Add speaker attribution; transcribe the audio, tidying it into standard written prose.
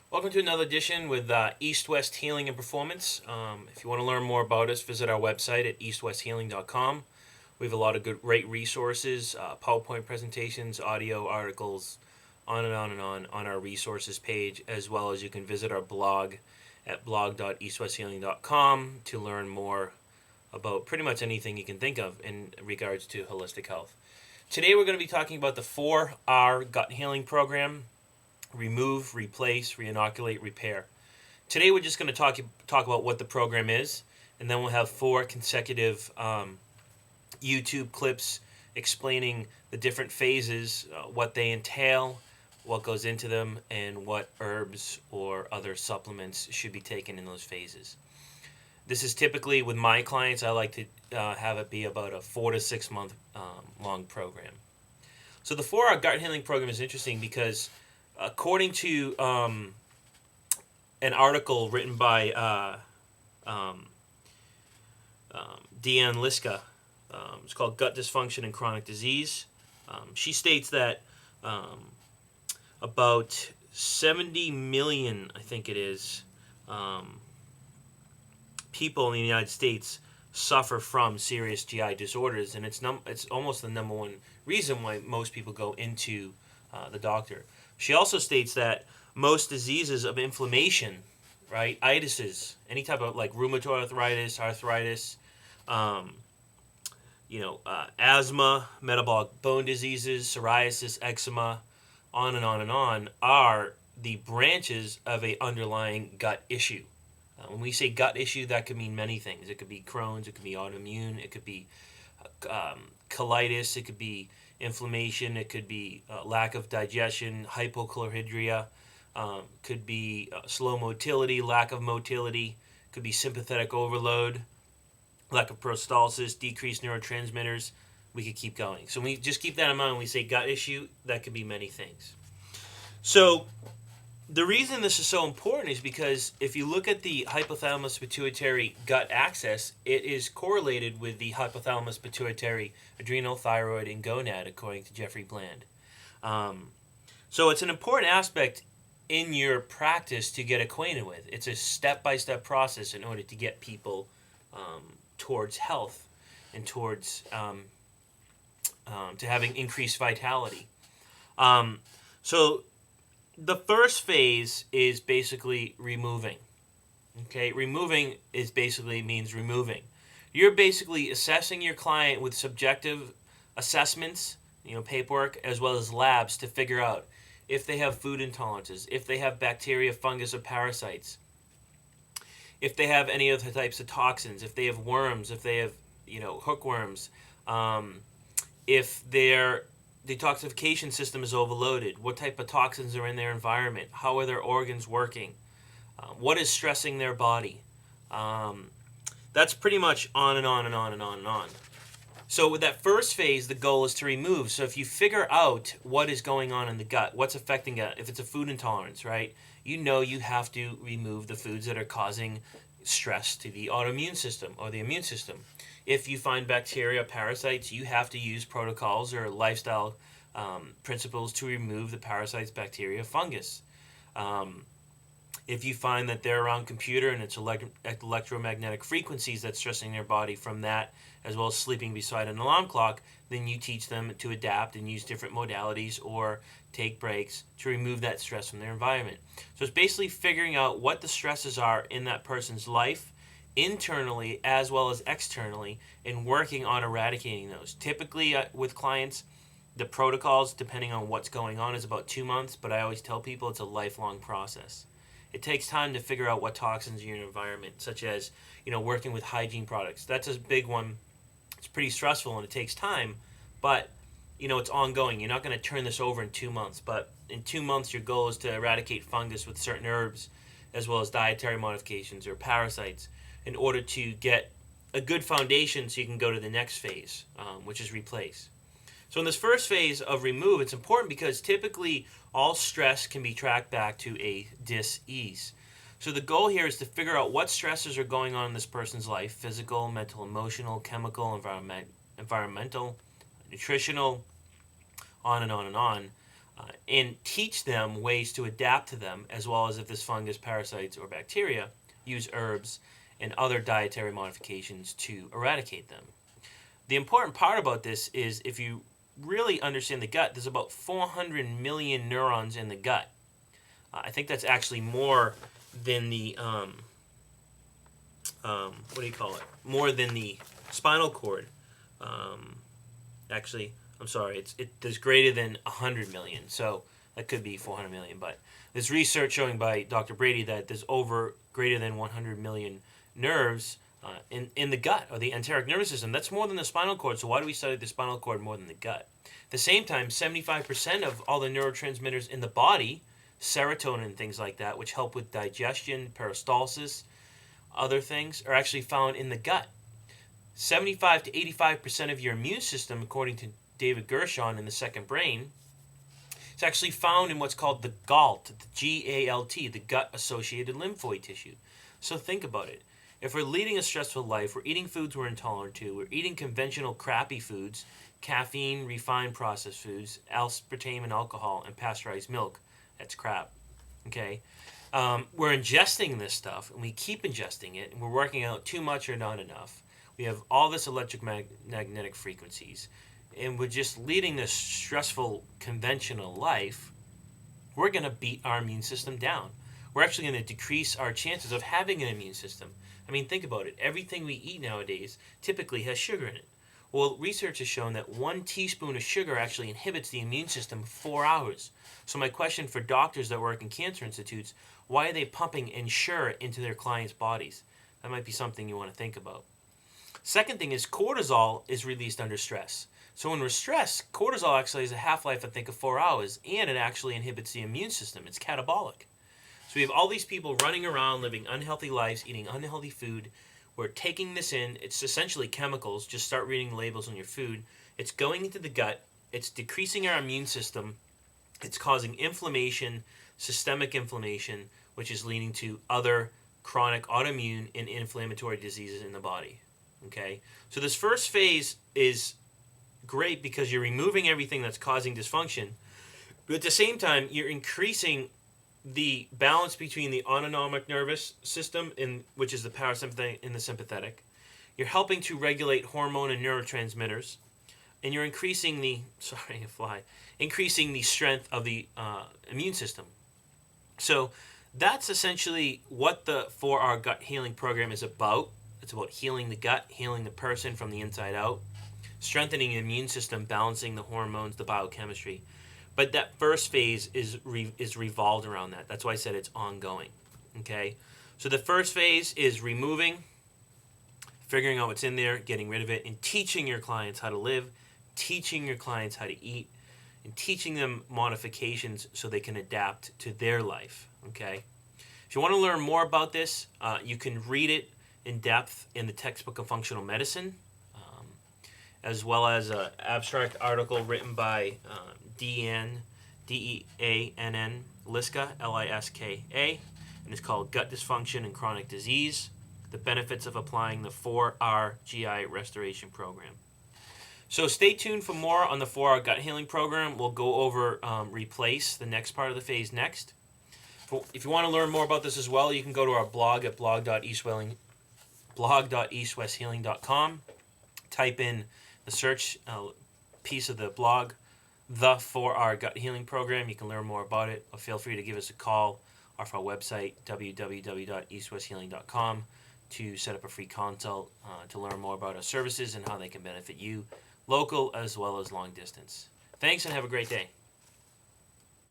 Speaker 1: Welcome to another edition with East West Healing and Performance. If you want to learn more about us, visit our website at eastwesthealing.com. We have a lot of great resources, PowerPoint presentations, audio articles, on and on and on our resources page, as well as you can visit our blog at blog.eastwesthealing.com to learn more about pretty much anything you can think of in regards to holistic health. Today we're going to be talking about the 4R gut healing program: remove, replace, reinoculate, repair. Today we're just going to talk about what the program is, and then we'll have 4 consecutive YouTube clips explaining the different phases, what they entail, what goes into them, and what herbs or other supplements should be taken in those phases. This is typically, with my clients, I like to have it be about a 4 to 6 month long program. So the 4-hour gut healing program is interesting because according to an article written by Deanne Liska, it's called Gut Dysfunction and Chronic Disease. She states that about 70 million, I think it is, people in the United States suffer from serious GI disorders, and it's almost the number one reason why most people go into the doctor. She also states that most diseases of inflammation, right, itises, any type of like rheumatoid arthritis, asthma, metabolic bone diseases, psoriasis, eczema, on and on and on, are the branches of a underlying gut issue. When we say gut issue, that could mean many things. It could be Crohn's, it could be autoimmune, it could be colitis, it could be inflammation, it could be lack of digestion, hypochlorhydria, could be slow motility, lack of motility, could be sympathetic overload, lack of peristalsis, decreased neurotransmitters. We could keep going. So we just keep that in mind when we say gut issue. That could be many things. So the reason this is so important is because if you look at the hypothalamus pituitary gut axis, it is correlated with the hypothalamus pituitary adrenal, thyroid, and gonad, according to Jeffrey Bland. So it's an important aspect in your practice to get acquainted with. It's a step-by-step process in order to get people towards health and towards to having increased vitality. So the first phase is basically removing. Okay, removing is basically means removing. You're basically assessing your client with subjective assessments, paperwork, as well as labs to figure out if they have food intolerances, if they have bacteria, fungus, or parasites, if they have any other types of toxins, if they have worms, if they have hookworms, if their detoxification system is overloaded, what type of toxins are in their environment, how are their organs working, what is stressing their body. That's pretty much on and on and on and on and on. So with that first phase, the goal is to remove. So if you figure out what is going on in the gut, what's affecting it, if it's a food intolerance, right, you have to remove the foods that are causing stress to the autoimmune system or the immune system. If you find bacteria, parasites, you have to use protocols or lifestyle principles to remove the parasites, bacteria, fungus. If you find that they're around computer and it's electromagnetic frequencies that's stressing their body from that, as well as sleeping beside an alarm clock, then you teach them to adapt and use different modalities or take breaks to remove that stress from their environment. So it's basically figuring out what the stresses are in that person's life, internally as well as externally, and working on eradicating those. Typically with clients, the protocols, depending on what's going on, is about 2 months, but I always tell people it's a lifelong process. It takes time to figure out what toxins are in your environment, such as working with hygiene products. That's a big one. It's pretty stressful and it takes time, but it's ongoing. You're not going to turn this over in 2 months, but in 2 months your goal is to eradicate fungus with certain herbs, as well as dietary modifications or parasites, in order to get a good foundation so you can go to the next phase, which is replace. So in this first phase of remove, it's important because typically all stress can be tracked back to a dis-ease. So the goal here is to figure out what stresses are going on in this person's life: physical, mental, emotional, chemical, environmental, nutritional, on and on and on. and teach them ways to adapt to them, as well as if this fungus, parasites, or bacteria, use herbs and other dietary modifications to eradicate them. The important part about this is if you really understand the gut, there's about 400 million neurons in the gut. I think that's actually more than the what do you call it? More than the spinal cord. Actually, I'm sorry. There's greater than 100 million, so that could be 400 million. But there's research showing by Dr. Brady that there's greater than 100 million nerves in the gut, or the enteric nervous system. That's more than the spinal cord. So why do we study the spinal cord more than the gut? At the same time, 75% of all the neurotransmitters in the body, serotonin and things like that, which help with digestion, peristalsis, other things, are actually found in the gut. 75 to 85% of your immune system, according to David Gershon in The Second Brain, is actually found in what's called the GALT, the G-A-L-T, the gut-associated lymphoid tissue. So think about it. If we're leading a stressful life, we're eating foods we're intolerant to, we're eating conventional crappy foods, caffeine, refined processed foods, aspartame and alcohol, and pasteurized milk. That's crap. Okay? We're ingesting this stuff, and we keep ingesting it, and we're working out too much or not enough. We have all this electromagnetic frequencies, and we're just leading this stressful, conventional life. We're going to beat our immune system down. We're actually going to decrease our chances of having an immune system. I mean, think about it. Everything we eat nowadays typically has sugar in it. Well, research has shown that 1 teaspoon of sugar actually inhibits the immune system for 4 hours. So my question for doctors that work in cancer institutes, why are they pumping Ensure into their clients' bodies? That might be something you want to think about. Second thing is cortisol is released under stress. So when we're stressed, cortisol actually has a half-life, I think, of 4 hours, and it actually inhibits the immune system. It's catabolic. So we have all these people running around, living unhealthy lives, eating unhealthy food. We're taking this in. It's essentially chemicals. Just start reading the labels on your food. It's going into the gut. It's decreasing our immune system. It's causing inflammation, systemic inflammation, which is leading to other chronic autoimmune and inflammatory diseases in the body. Okay? So this first phase is great because you're removing everything that's causing dysfunction, but at the same time, you're increasing the balance between the autonomic nervous system, which is the parasympathetic and the sympathetic. You're helping to regulate hormone and neurotransmitters, and you're increasing the strength of the immune system. So that's essentially what the 4R Gut Healing Program is about. It's about healing the gut, healing the person from the inside out, strengthening the immune system, balancing the hormones, the biochemistry. But that first phase is revolved around that. That's why I said it's ongoing. Okay? So the first phase is removing, figuring out what's in there, getting rid of it, and teaching your clients how to live, teaching your clients how to eat, and teaching them modifications so they can adapt to their life. Okay? If you want to learn more about this, you can read it in depth in the textbook of functional medicine, as well as an abstract article written by Deann, D-E-A-N-N, Liska, L-I-S-K-A, and it's called Gut Dysfunction and Chronic Disease, the Benefits of Applying the 4R GI Restoration Program. So stay tuned for more on the 4R Gut Healing Program. We'll go over Replace, the next part of the phase next. If you want to learn more about this as well, you can go to our blog at blog.eastwesthealing.com. Type in the search piece of the blog, the 4R Gut Healing Program. You can learn more about it. Or feel free to give us a call off our website, www.eastwesthealing.com, to set up a free consult to learn more about our services and how they can benefit you, local as well as long distance. Thanks and have a great day.